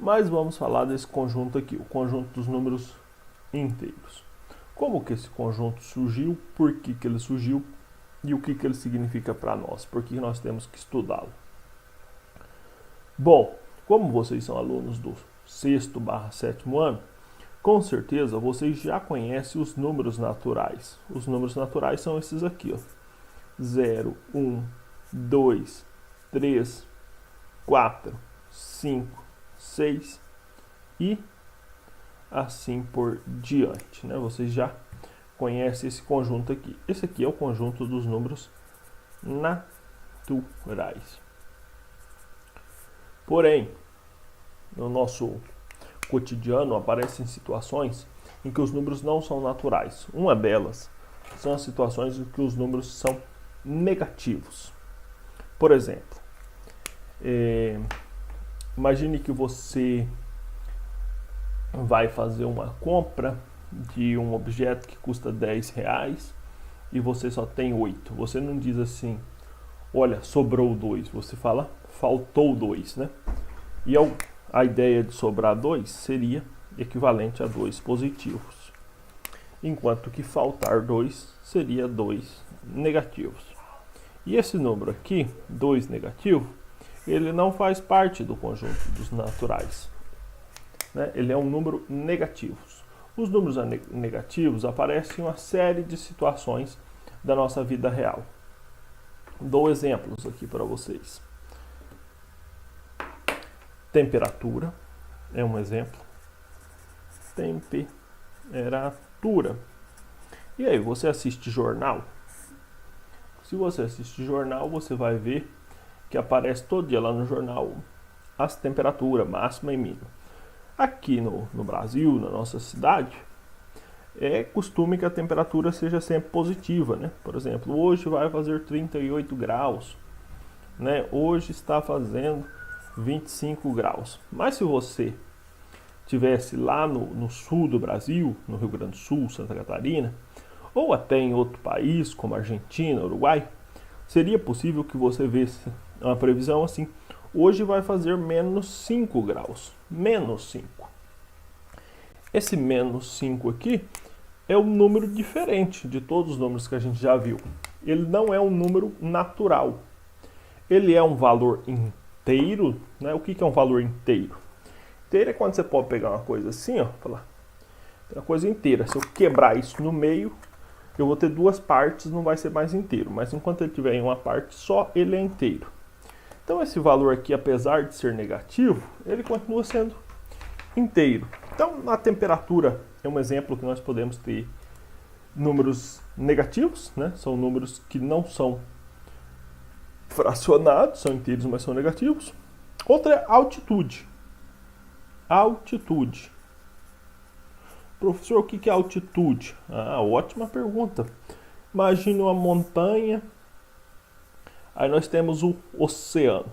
Mas vamos falar desse conjunto aqui, o conjunto dos números inteiros. Como que esse conjunto surgiu, por que ele surgiu e o que ele significa para nós, por que nós temos que estudá-lo. Bom, como vocês são alunos do 6º/7º ano, com certeza vocês já conhecem os números naturais. Os números naturais são esses aqui, ó. 0, 1, 2, 3, 4, 5, 6 e assim por diante, né? Vocês já conhecem esse conjunto aqui. Esse aqui é o conjunto dos números naturais. Porém, no nosso cotidiano aparecem situações em que os números não são naturais. Uma delas são as situações em que os números são negativos. Por exemplo, imagine que você vai fazer uma compra de um objeto que custa R$10 e você só tem 8. Você não diz assim, olha, sobrou 2. Você fala, faltou 2, né? E a ideia de sobrar 2 seria equivalente a 2 positivos. Enquanto que faltar 2 seria 2 negativos. E esse número aqui, 2 negativo, ele não faz parte do conjunto dos naturais, né? Ele é um número negativo. Os números negativos aparecem em uma série de situações da nossa vida real. Dou exemplos aqui para vocês. Temperatura é um exemplo. Temperatura. E aí, você assiste jornal? Se você assiste jornal, você vai ver que aparece todo dia lá no jornal as temperaturas máxima e mínima. Aqui no Brasil, na nossa cidade, é costume que a temperatura seja sempre positiva, né? Por exemplo, hoje vai fazer 38 graus, né? Hoje está fazendo 25 graus. Mas se você tivesse lá no sul do Brasil, no Rio Grande do Sul, Santa Catarina, ou até em outro país, como Argentina, Uruguai, seria possível que você visse uma previsão assim: hoje vai fazer menos 5 graus. Menos 5. Esse menos 5 aqui é um número diferente de todos os números que a gente já viu. Ele não é um número natural. Ele é um valor inteiro, né? O que é um valor inteiro? Inteiro é quando você pode pegar uma coisa assim, ó, falar, uma coisa inteira. Se eu quebrar isso no meio, eu vou ter duas partes, não vai ser mais inteiro. Mas enquanto ele tiver em uma parte só, ele é inteiro. Então esse valor aqui, apesar de ser negativo, ele continua sendo inteiro. Então a temperatura é um exemplo que nós podemos ter números negativos, né? São números que não são fracionados, são inteiros, mas são negativos. Outra é altitude. Altitude. Professor, o que é altitude? Ah, ótima pergunta. Imagine uma montanha. Aí nós temos o oceano,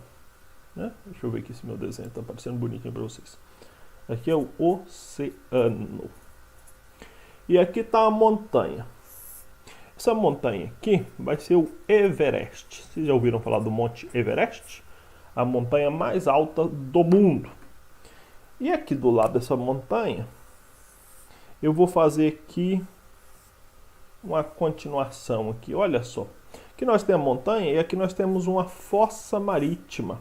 né? Deixa eu ver aqui se meu desenho está aparecendo bonitinho para vocês. Aqui é o oceano. E aqui está a montanha. Essa montanha aqui vai ser o Everest. Vocês já ouviram falar do Monte Everest? A montanha mais alta do mundo. E aqui do lado dessa montanha, eu vou fazer aqui uma continuação aqui. Olha só. Aqui nós temos a montanha e aqui nós temos uma fossa marítima.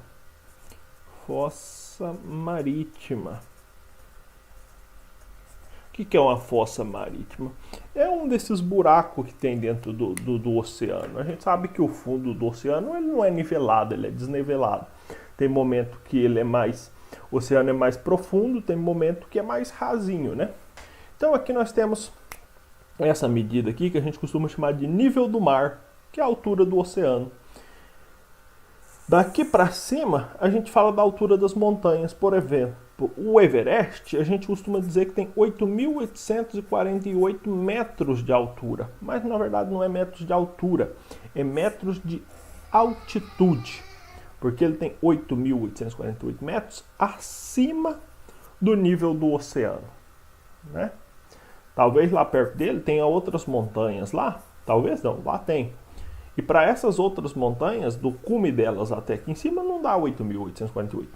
Fossa marítima. O que é uma fossa marítima? É um desses buracos que tem dentro do oceano. A gente sabe que o fundo do oceano ele não é nivelado, ele é desnivelado. Tem momento que ele é mais, o oceano é mais profundo, tem momento que é mais rasinho, né? Então aqui nós temos essa medida aqui que a gente costuma chamar de nível do mar, que é a altura do oceano. Daqui para cima, a gente fala da altura das montanhas, por exemplo. O Everest, a gente costuma dizer que tem 8.848 metros de altura. Mas, na verdade, não é metros de altura, é metros de altitude. Porque ele tem 8.848 metros acima do nível do oceano, né? Talvez lá perto dele tenha outras montanhas lá. Talvez não, lá tem. E para essas outras montanhas, do cume delas até aqui em cima, não dá 8.848.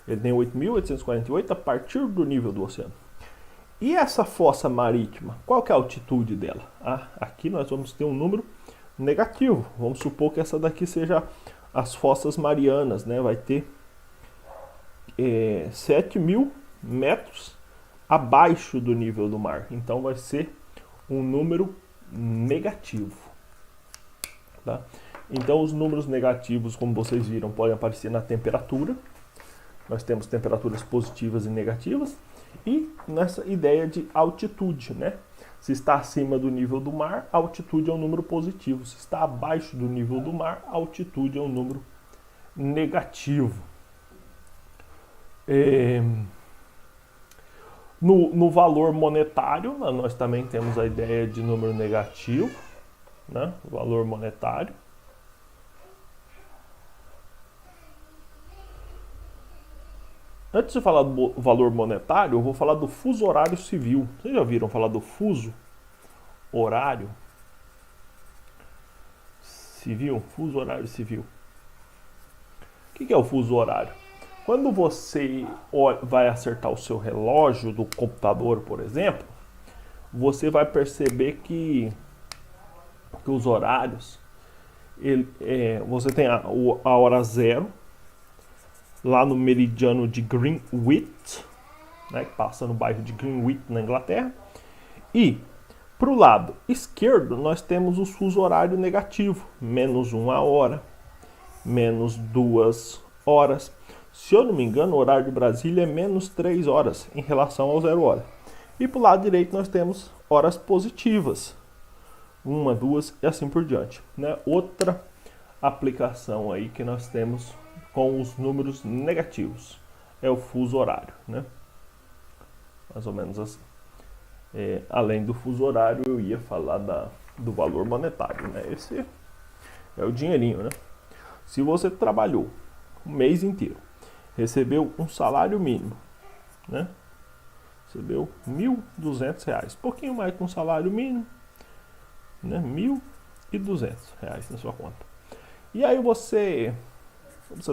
Ele tem 8.848 a partir do nível do oceano. E essa fossa marítima, qual que é a altitude dela? Aqui nós vamos ter um número negativo. Vamos supor que essa daqui seja as fossas marianas, né? Vai ter 7.000 metros abaixo do nível do mar. Então vai ser um número negativo. Tá? Então os números negativos, como vocês viram, podem aparecer na temperatura. Nós temos temperaturas positivas e negativas. E nessa ideia de altitude, né? Se está acima do nível do mar, a altitude é um número positivo. Se está abaixo do nível do mar, a altitude é um número negativo. No valor monetário, nós também temos a ideia de número negativo, né? O valor monetário. Antes de falar do valor monetário, eu vou falar do fuso horário civil. Vocês já ouviram falar do fuso horário civil? Fuso horário civil. O que é o fuso horário? Quando você vai acertar o seu relógio do computador, por exemplo, você vai perceber que os horários, você tem a hora zero, lá no meridiano de Greenwich, né, que passa no bairro de Greenwich, na Inglaterra. E para o lado esquerdo, nós temos o fuso horário negativo, menos 1 hora, menos 2 horas. Se eu não me engano, o horário de Brasília é menos 3 horas em relação ao 0 hora. E para o lado direito, nós temos horas positivas, 1, 2 e assim por diante. Né? Outra aplicação aí que nós temos com os números negativos é o fuso horário, né? Mais ou menos assim. Além do fuso horário, eu ia falar do valor monetário, né? Esse é o dinheirinho, né? Se você trabalhou o mês inteiro, recebeu um salário mínimo, né? Recebeu R$1.200, pouquinho mais que um salário mínimo, né? R$1.200 na sua conta. E aí você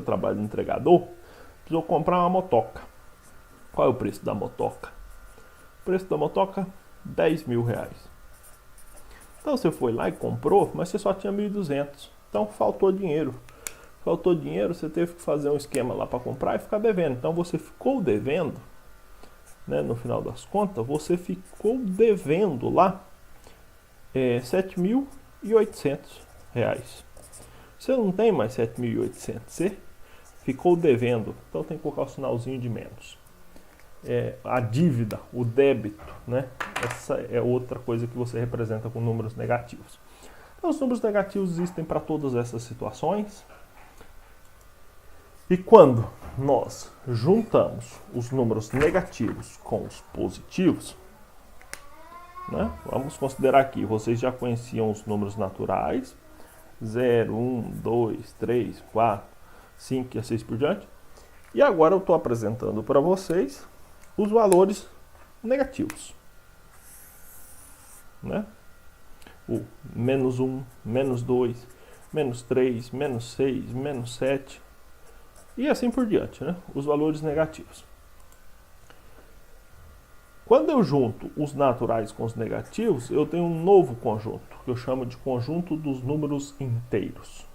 trabalha de entregador, precisou comprar uma motoca. Qual é o preço da motoca? O preço da motoca, R$10.000. Então você foi lá e comprou, mas você só tinha 1.200. Então faltou dinheiro. Faltou dinheiro, você teve que fazer um esquema lá para comprar e ficar devendo. Então você ficou devendo, né, no final das contas, você ficou devendo lá R$7.800. Você não tem mais 7.800, você ficou devendo, então tem que colocar o sinalzinho de menos. A dívida, o débito, né? Essa é outra coisa que você representa com números negativos. Então, os números negativos existem para todas essas situações. E quando nós juntamos os números negativos com os positivos, né? Vamos considerar aqui, vocês já conheciam os números naturais, 0, 1, 2, 3, 4, 5 e assim por diante. E agora eu estou apresentando para vocês os valores negativos, né? O menos 1, menos 2, menos 3, menos 6, menos 7 e assim por diante, né? Os valores negativos. Quando eu junto os naturais com os negativos, eu tenho um novo conjunto, que eu chamo de conjunto dos números inteiros.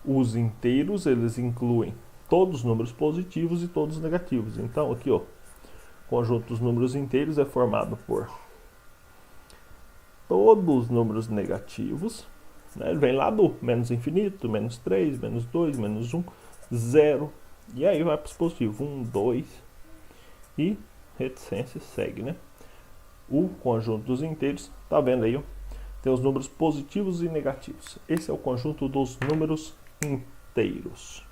Os inteiros, eles incluem todos os números positivos e todos os negativos. Então, aqui, ó, o conjunto dos números inteiros é formado por todos os números negativos, né? Ele vem lá do menos infinito, menos 3, menos 2, menos 1, 0, e aí vai para os positivos, 1, 2 e reticência segue, né? O conjunto dos inteiros, tá vendo aí, ó, tem os números positivos e negativos. Esse é o conjunto dos números inteiros.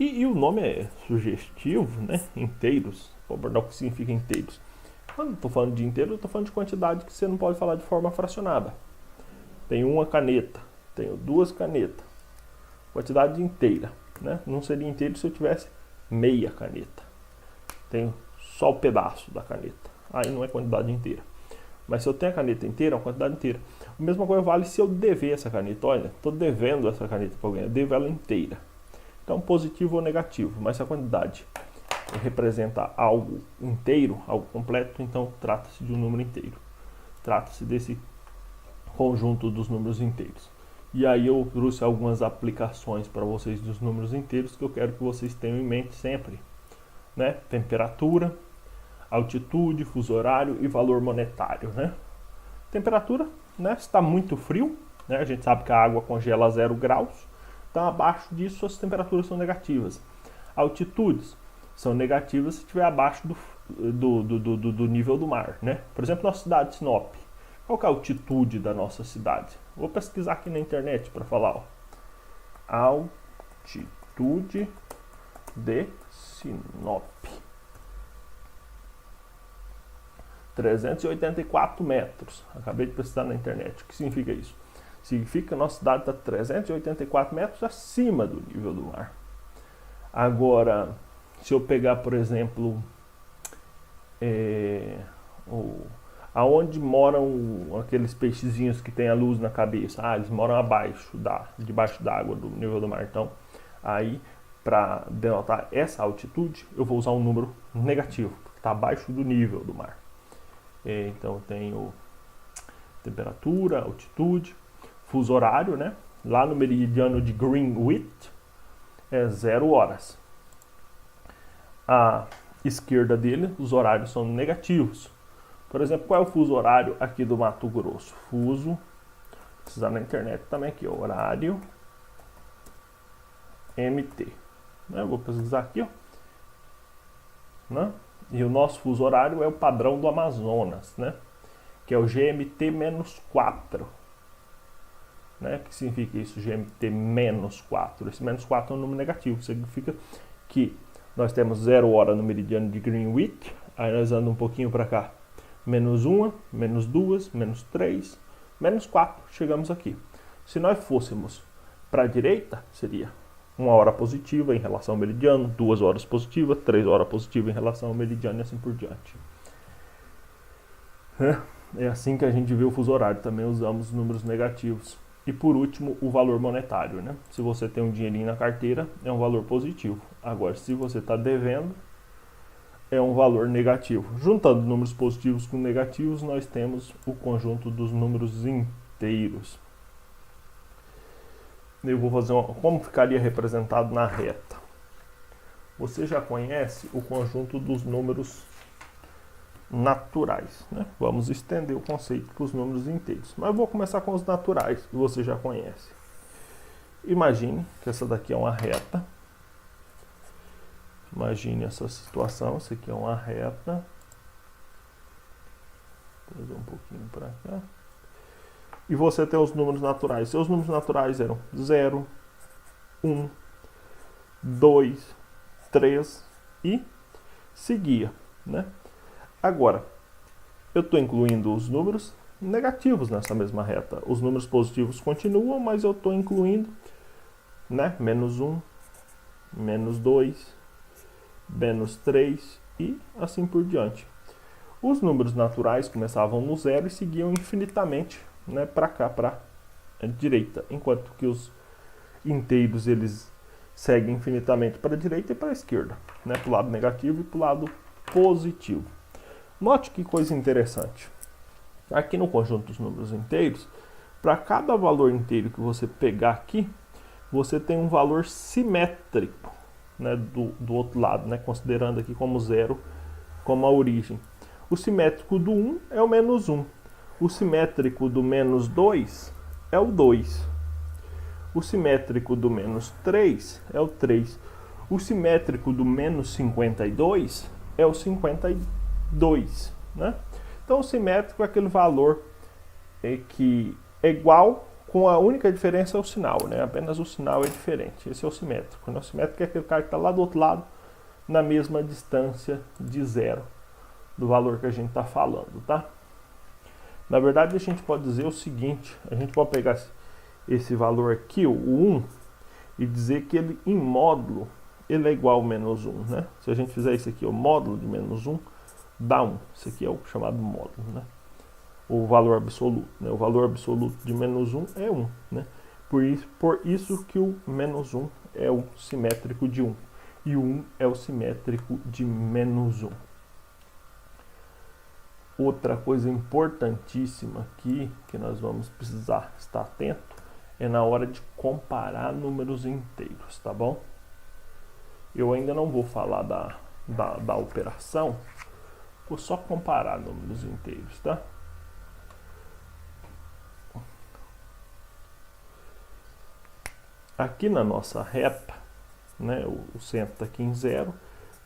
E o nome é sugestivo, né? Inteiros. Vou abordar o que significa inteiros. Quando eu estou falando de inteiro, eu estou falando de quantidade que você não pode falar de forma fracionada. Tenho uma caneta, tenho duas canetas. Quantidade inteira, né? Não seria inteiro se eu tivesse meia caneta. Tenho só o pedaço da caneta. Aí não é quantidade inteira. Mas se eu tenho a caneta inteira, é uma quantidade inteira. A mesma coisa vale se eu dever essa caneta. Olha, estou devendo essa caneta para alguém. Eu devo ela inteira. Então, positivo ou negativo, mas se a quantidade representa algo inteiro, algo completo, então trata-se de um número inteiro. Trata-se desse conjunto dos números inteiros. E aí eu trouxe algumas aplicações para vocês dos números inteiros que eu quero que vocês tenham em mente sempre, né? Temperatura, altitude, fuso horário e valor monetário, né? Temperatura, né? Se está muito frio, né? A gente sabe que a água congela a 0 graus, então abaixo disso as temperaturas são negativas. Altitudes são negativas se estiver abaixo do nível do mar, né? Por exemplo, nossa cidade de Sinop. Qual que é a altitude da nossa cidade? Vou pesquisar aqui na internet para falar. Ó. Altitude de Sinop. 384 metros. Acabei de pesquisar na internet. O que significa isso? Significa que a nossa cidade está 384 metros acima do nível do mar. Agora, se eu pegar, por exemplo, aonde moram aqueles peixezinhos que tem a luz na cabeça? Eles moram debaixo d'água, do nível do mar. Então, aí, para denotar essa altitude, eu vou usar um número negativo, porque está abaixo do nível do mar. Então, eu tenho temperatura, altitude, fuso horário, né? Lá no meridiano de Greenwich, é 0 horas. À esquerda dele, os horários são negativos. Por exemplo, qual é o fuso horário aqui do Mato Grosso? Fuso, precisar na internet também aqui, ó, horário MT. Eu vou pesquisar aqui, ó. Né? E o nosso fuso horário é o padrão do Amazonas, né? Que é o GMT-4. Né? O que significa isso, GMT-4? Esse menos 4 é um número negativo, significa que nós temos 0 hora no meridiano de Greenwich, aí nós andamos um pouquinho para cá. Menos 1, menos 2, menos 3, menos 4, chegamos aqui. Se nós fôssemos para a direita, seria 1 hora positiva em relação ao meridiano, 2 horas positivas, 3 horas positivas em relação ao meridiano e assim por diante. É assim que a gente vê o fuso horário, também usamos números negativos. E por último, o valor monetário, né? Se você tem um dinheirinho na carteira, é um valor positivo. Agora, se você está devendo, é um valor negativo. Juntando números positivos com negativos, nós temos o conjunto dos números inteiros. Eu vou fazer como ficaria representado na reta. Você já conhece o conjunto dos números naturais, né? Vamos estender o conceito para os números inteiros. Mas eu vou começar com os naturais, que você já conhece. Imagine que essa daqui é uma reta. Imagine essa situação, isso aqui é uma reta. Vou trazer um pouquinho para cá. E você tem os números naturais. Seus números naturais eram 0, 1, 2, 3 e seguia, né? Agora, eu estou incluindo os números negativos nessa mesma reta. Os números positivos continuam, mas eu estou incluindo, né? Menos 1, menos 2, menos 3 e assim por diante. Os números naturais começavam no 0 e seguiam infinitamente, né, para cá, para a direita, enquanto que os inteiros eles seguem infinitamente para a direita e para a esquerda, né, para o lado negativo e para o lado positivo. Note que coisa interessante. Aqui no conjunto dos números inteiros, para cada valor inteiro que você pegar aqui, você tem um valor simétrico, né, do outro lado, né, considerando aqui como 0 como a origem. O simétrico do 1 é o menos 1. O simétrico do menos 2 é o 2. O simétrico do menos 3 é o 3. O simétrico do menos 52 é o 52. Né? Então, o simétrico é aquele valor que é igual, com a única diferença é o sinal. Né? Apenas o sinal é diferente. Esse é o simétrico. Né? O simétrico é aquele cara que está lá do outro lado, na mesma distância de 0 do valor que a gente está falando. Tá? Na verdade, a gente pode dizer o seguinte, a gente pode pegar esse valor aqui, o 1, e dizer que ele, em módulo, ele é igual a menos 1, né? Se a gente fizer isso aqui, o módulo de menos 1, dá 1. Isso aqui é o chamado módulo, né? O valor absoluto, né? O valor absoluto de menos 1 é 1, né? Por isso que o menos 1 é o simétrico de 1 e 1 é o simétrico de menos 1. Outra coisa importantíssima aqui que nós vamos precisar estar atento é na hora de comparar números inteiros, tá bom? Eu ainda não vou falar da operação, vou só comparar números inteiros, tá? Aqui na nossa reta, né, o centro está aqui em 0,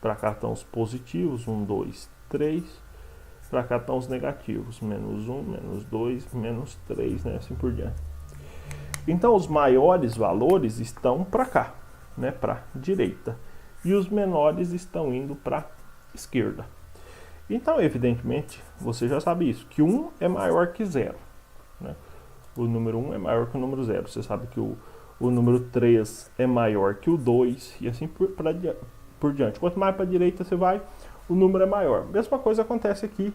para cá estão os positivos, 1, 2, 3, para cá estão os negativos, menos 1, menos 2, menos 3, né, assim por diante. Então os maiores valores estão para cá, né, para a direita, e os menores estão indo para a esquerda. Então, evidentemente, você já sabe isso, que 1 é maior que 0. Né? O número 1 é maior que o número 0. Você sabe que o número 3 é maior que o 2, e assim por diante. Quanto mais para a direita você vai, o número é maior. Mesma coisa acontece aqui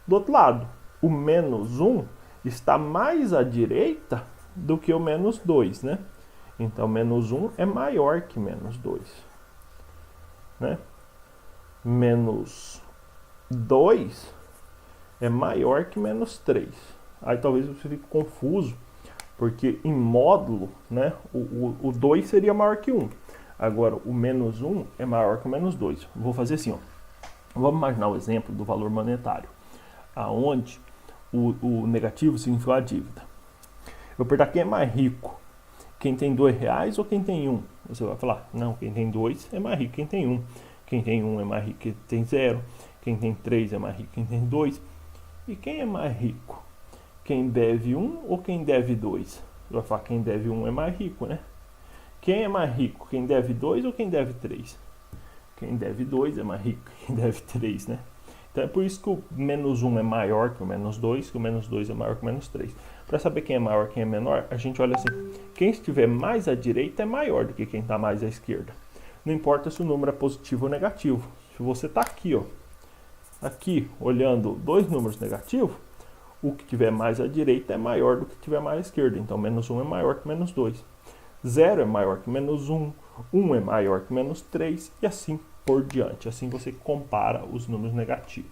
do outro lado. O menos 1 está mais à direita do que o menos 2, né? Então, menos 1 é maior que menos 2. Né? Menos 2 é maior que menos 3. Aí talvez você fique confuso, porque em módulo, né, o 2 seria maior que 1. Agora, o menos 1 é maior que o menos 2. Vou fazer assim, ó. Vamos imaginar o exemplo do valor monetário, aonde o negativo significa a dívida. Eu perguntar quem é mais rico, quem tem R$2 ou quem tem 1? Você vai falar, não, quem tem 2 é mais rico que quem tem 1. Quem tem 1 é mais rico que quem tem 0. Quem tem 3 é mais rico que quem tem 2. E quem é mais rico? Quem deve 1 ou quem deve 2? Você vai falar, quem deve 1 é mais rico, né? Quem é mais rico? Quem deve 2 ou quem deve 3? Quem deve 2 é mais rico que quem deve 3, né? Então é por isso que o menos 1 é maior que o menos 2, que o menos 2 é maior que o menos 3. Para saber quem é maior e quem é menor, a gente olha assim, quem estiver mais à direita é maior do que quem está mais à esquerda. Não importa se o número é positivo ou negativo. Se você está aqui, ó, aqui olhando dois números negativos, o que tiver mais à direita é maior do que tiver mais à esquerda. Então, menos 1 é maior que menos 2. 0 é maior que menos 1. 1 é maior que menos 3 e assim por diante. Assim você compara os números negativos.